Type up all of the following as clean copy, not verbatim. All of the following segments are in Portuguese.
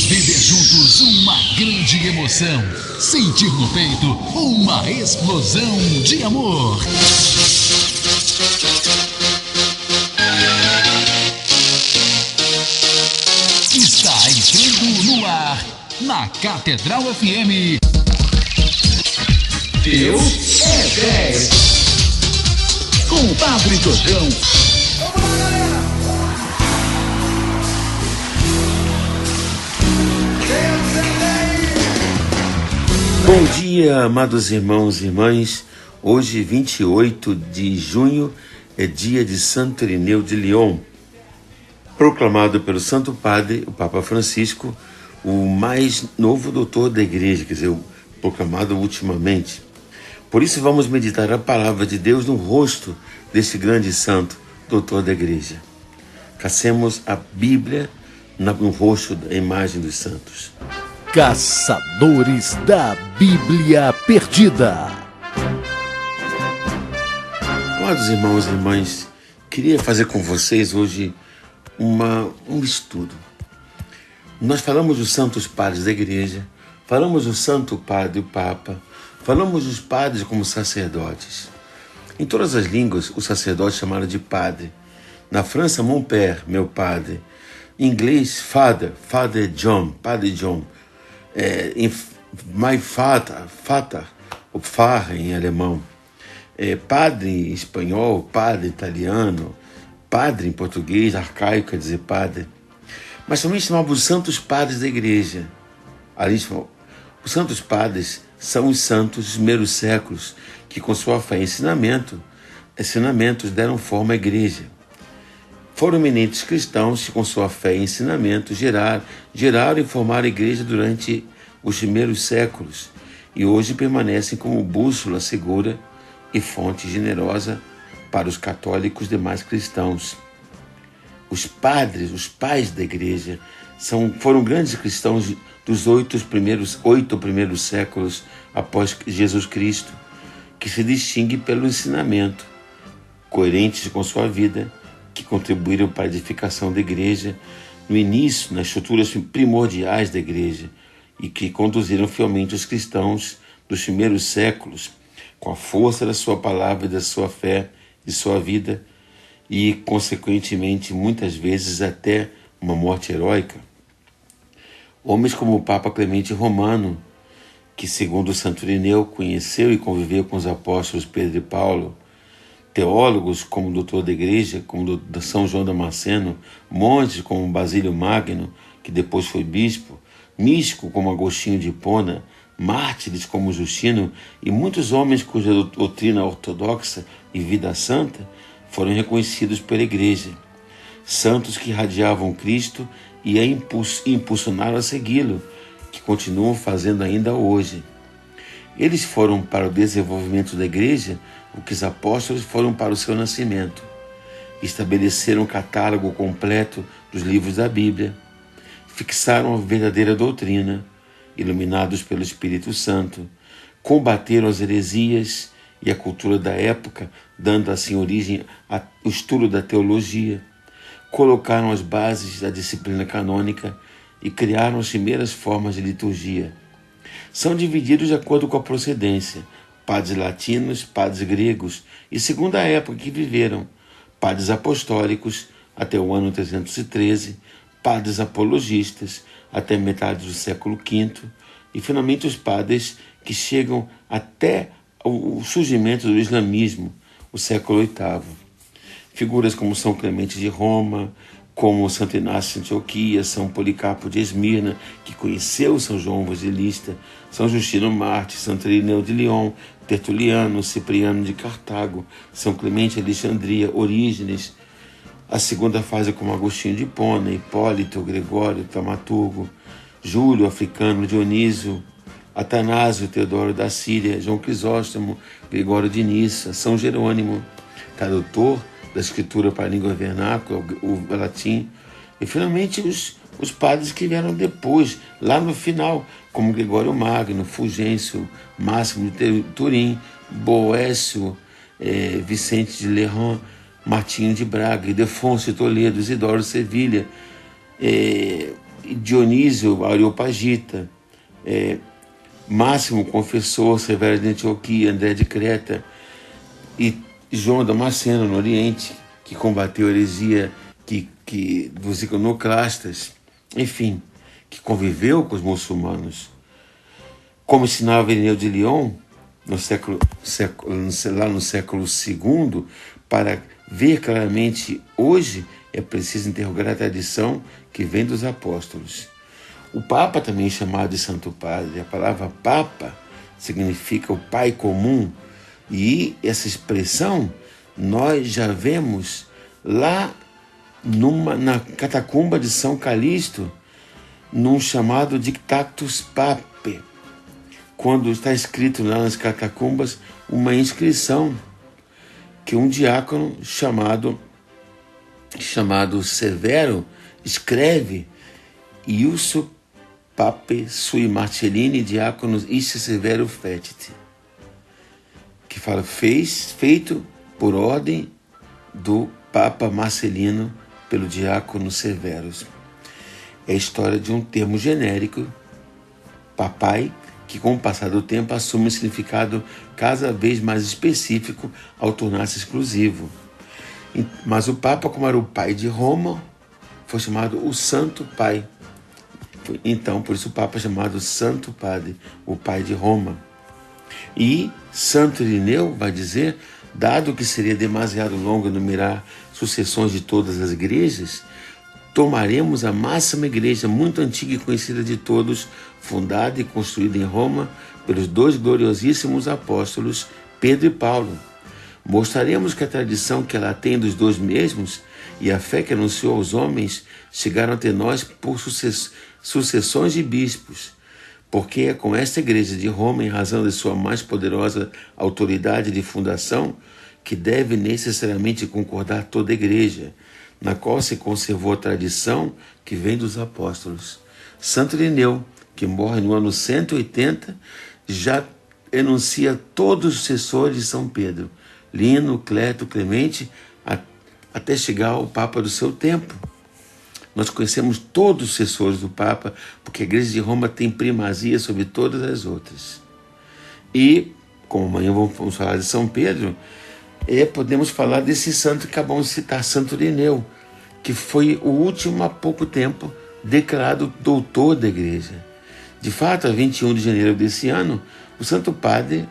Viver juntos uma grande emoção. Sentir no peito uma explosão de amor. Está entrando no ar, na Catedral FM. Deus é 10. Com o Padre Jordão. Bom dia, amados irmãos e irmãs. Hoje, 28 de junho, é dia de Santo Irineu de Lyon, proclamado pelo Santo Padre, o Papa Francisco, o mais novo doutor da Igreja, quer dizer, proclamado ultimamente. Por isso vamos meditar a palavra de Deus no rosto desse grande santo, doutor da Igreja. Cacemos a Bíblia no rosto da imagem dos santos. Caçadores da Bíblia Perdida. Amados irmãos e irmãs, queria fazer com vocês hoje um estudo. Nós falamos dos santos padres da Igreja, falamos do Santo Padre, o Papa, falamos dos padres como sacerdotes. Em todas as línguas, os sacerdotes chamaram de padre. Na França, mon père, meu padre. Em inglês, father John, padre John. My Vater, o Pfarrer em alemão. Padre em espanhol, padre italiano, padre em português, arcaico quer dizer padre. Mas também chamamos os santos padres da Igreja. Os santos padres são os santos dos primeiros séculos que com sua fé e ensinamentos deram forma à Igreja. Foram eminentes cristãos que com sua fé e ensinamento geraram e formaram a Igreja durante os primeiros séculos e hoje permanecem como bússola segura e fonte generosa para os católicos e demais cristãos. Os padres, os pais da Igreja, foram grandes cristãos dos oito primeiros séculos após Jesus Cristo, que se distingue pelo ensinamento, coerentes com sua vida, que contribuíram para a edificação da Igreja no início, nas estruturas primordiais da Igreja, e que conduziram fielmente os cristãos dos primeiros séculos com a força da sua palavra, da sua fé e sua vida, e, consequentemente, muitas vezes até uma morte heróica. Homens como o Papa Clemente Romano, que, segundo Santo Irineu, conheceu e conviveu com os apóstolos Pedro e Paulo, teólogos como o doutor da Igreja, como São João Damasceno, monges como Basílio Magno, que depois foi bispo, místico como Agostinho de Hipona, mártires como Justino e muitos homens cuja doutrina ortodoxa e vida santa foram reconhecidos pela Igreja. Santos que irradiavam Cristo e a impulsionaram a segui-lo, que continuam fazendo ainda hoje. Eles foram para o desenvolvimento da Igreja o que os apóstolos foram para o seu nascimento. Estabeleceram um catálogo completo dos livros da Bíblia, fixaram a verdadeira doutrina, iluminados pelo Espírito Santo, combateram as heresias e a cultura da época, dando assim origem ao estudo da teologia, colocaram as bases da disciplina canônica e criaram as primeiras formas de liturgia. São divididos de acordo com a procedência, padres latinos, padres gregos e, segundo a época que viveram, padres apostólicos até o ano 313, padres apologistas até metade do século V e, finalmente, os padres que chegam até o surgimento do islamismo, o século VIII. Figuras como São Clemente de Roma, como Santo Inácio de Antioquia, São Policarpo de Esmirna, que conheceu São João Evangelista, São Justino Mártir, Santo Irineu de Lyon, Tertuliano, Cipriano de Cartago, São Clemente de Alexandria, Orígenes, a segunda fase como Agostinho de Hipona, Hipólito, Gregório, Taumaturgo, Júlio, Africano, Dionísio, Atanásio, Teodoro da Síria, João Crisóstomo, Gregório de Nissa, São Jerônimo, tradutor da escritura para a língua vernácula, o latim, e finalmente os padres que vieram depois, lá no final, como Gregório Magno, Fulgêncio, Máximo de Turim, Boécio, Vicente de Lerran, Martinho de Braga, Ildefonso de Toledo, Isidoro de Sevilha, Dionísio Areopagita, Máximo Confessor, Severo de Antioquia, André de Creta e João Damasceno no Oriente, que combateu a heresia dos iconoclastas, enfim, que conviveu com os muçulmanos. Como ensinava Irineu de Lyon, lá no século II, para ver claramente hoje é preciso interrogar a tradição que vem dos apóstolos. O Papa também é chamado de Santo Padre. A palavra Papa significa o Pai comum, e essa expressão nós já vemos lá na catacumba de São Calixto, num chamado Dictatus Papae, quando está escrito lá nas catacumbas uma inscrição que um diácono chamado Severo escreve: Iussu Papae sui Marcellini diáconos iste Severo fecit, que fala feito por ordem do Papa Marcelino pelo diácono Severus. É a história de um termo genérico, papai, que com o passar do tempo assume um significado cada vez mais específico ao tornar-se exclusivo. Mas o Papa, como era o pai de Roma, foi chamado o Santo Pai. Então, por isso o Papa é chamado Santo Padre, o pai de Roma. E Santo Irineu vai dizer, dado que seria demasiado longo enumerar sucessões de todas as igrejas, tomaremos a máxima igreja muito antiga e conhecida de todos, fundada e construída em Roma pelos dois gloriosíssimos apóstolos, Pedro e Paulo. Mostraremos que a tradição que ela tem dos dois mesmos e a fé que anunciou aos homens chegaram até nós por sucessões de bispos, porque é com esta igreja de Roma, em razão de sua mais poderosa autoridade de fundação, que deve necessariamente concordar toda a igreja, na qual se conservou a tradição que vem dos apóstolos. Santo Irineu, que morre no ano 180, já enuncia todos os sucessores de São Pedro, Lino, Cleto, Clemente, até chegar ao Papa do seu tempo. Nós conhecemos todos os sucessores do Papa, porque a Igreja de Roma tem primazia sobre todas as outras. E, como amanhã vamos falar de São Pedro, podemos falar desse santo que acabamos de citar, Santo Irineu, que foi o último há pouco tempo declarado doutor da Igreja. De fato, a 21 de janeiro desse ano, o Santo Padre,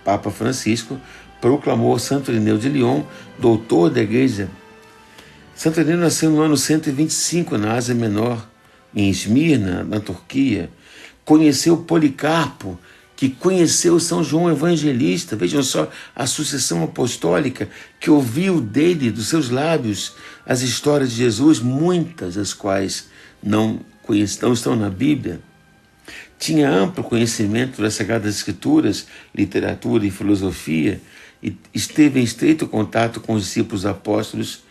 Papa Francisco, proclamou Santo Irineu de Lyon doutor da Igreja. Santo Irineu nasceu no ano 125 na Ásia Menor, em Esmirna, na Turquia. Conheceu Policarpo, que conheceu São João Evangelista. Vejam só a sucessão apostólica, que ouviu dele, dos seus lábios, as histórias de Jesus, muitas das quais não estão na Bíblia. Tinha amplo conhecimento das Sagradas Escrituras, literatura e filosofia, e esteve em estreito contato com os discípulos apóstolos,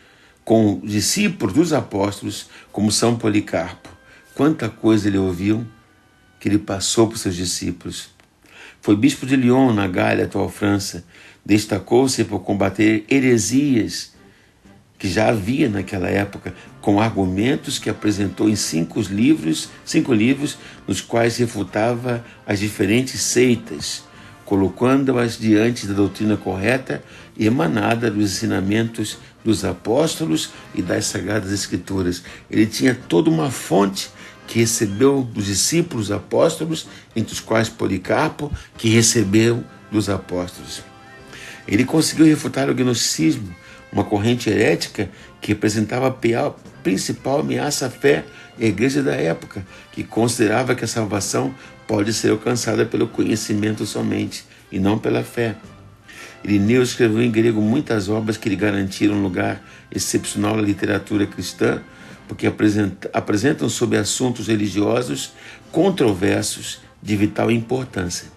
com os discípulos dos apóstolos, como São Policarpo. Quanta coisa ele ouviu que ele passou para os seus discípulos. Foi bispo de Lyon, na Gália, atual França. Destacou-se por combater heresias que já havia naquela época, com argumentos que apresentou em 5 livros, nos quais refutava as diferentes seitas, colocando-as diante da doutrina correta e emanada dos ensinamentos dos apóstolos e das Sagradas Escrituras. Ele tinha toda uma fonte que recebeu dos discípulos apóstolos, entre os quais Policarpo, que recebeu dos apóstolos. Ele conseguiu refutar o gnosticismo, uma corrente herética que representava a principal ameaça à fé e à igreja da época, que considerava que a salvação pode ser alcançada pelo conhecimento somente, e não pela fé. Irineu escreveu em grego muitas obras que lhe garantiram um lugar excepcional na literatura cristã, porque apresentam sobre assuntos religiosos controversos de vital importância.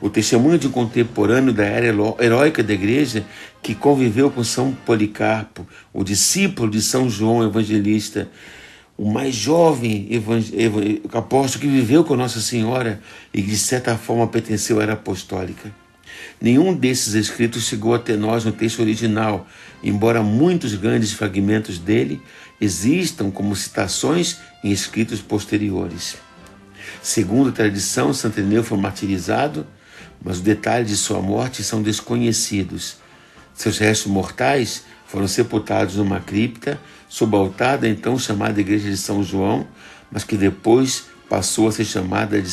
O testemunho de um contemporâneo da era heróica da igreja que conviveu com São Policarpo, o discípulo de São João Evangelista, o mais jovem apóstolo que viveu com Nossa Senhora e que de certa forma pertenceu à era apostólica. Nenhum desses escritos chegou até nós no texto original, embora muitos grandes fragmentos dele existam como citações em escritos posteriores. Segundo a tradição, Santo Irineu foi martirizado, mas os detalhes de sua morte são desconhecidos. Seus restos mortais foram sepultados numa cripta sob o altar da então chamada Igreja de São João, mas que depois passou a ser chamada de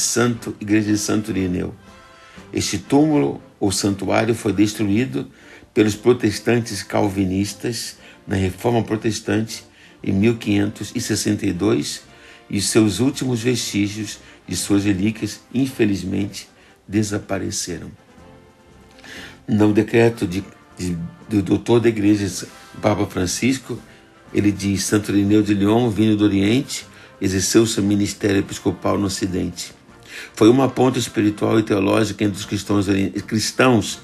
Igreja de Santo Irineu. Este túmulo ou santuário foi destruído pelos protestantes calvinistas na Reforma Protestante em 1562 e seus últimos vestígios de suas relíquias, infelizmente, desapareceram. No decreto do doutor da Igreja, Papa Francisco, ele diz: Santo Irineu de Lyon, vindo do Oriente, exerceu seu ministério episcopal no Ocidente. Foi uma ponte espiritual e teológica entre os cristãos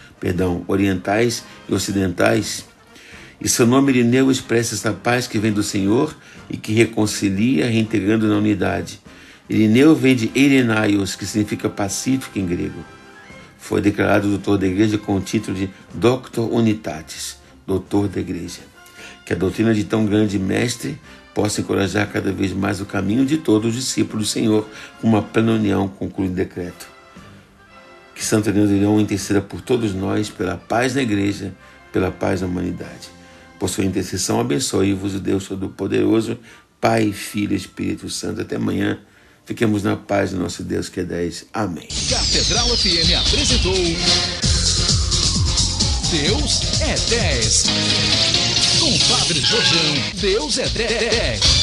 orientais e ocidentais. E seu nome Irineu expressa essa paz que vem do Senhor e que reconcilia, reintegrando na unidade. Irineu vem de Irenaios, que significa pacífico em grego. Foi declarado doutor da Igreja com o título de Doctor Unitatis, doutor da Igreja. Que a doutrina de tão grande mestre possa encorajar cada vez mais o caminho de todos os discípulos do Senhor, com uma plena união, conclui o decreto. Que Santo Irineu de Lyon interceda por todos nós, pela paz na Igreja, pela paz na humanidade. Por sua intercessão, abençoe-vos o Deus Todo-Poderoso, Pai, Filho e Espírito Santo. Até amanhã. Fiquemos na paz do nosso Deus que é 10. Amém. Catedral FM apresentou Deus é 10. Com Padre Jorjão, Deus é 10.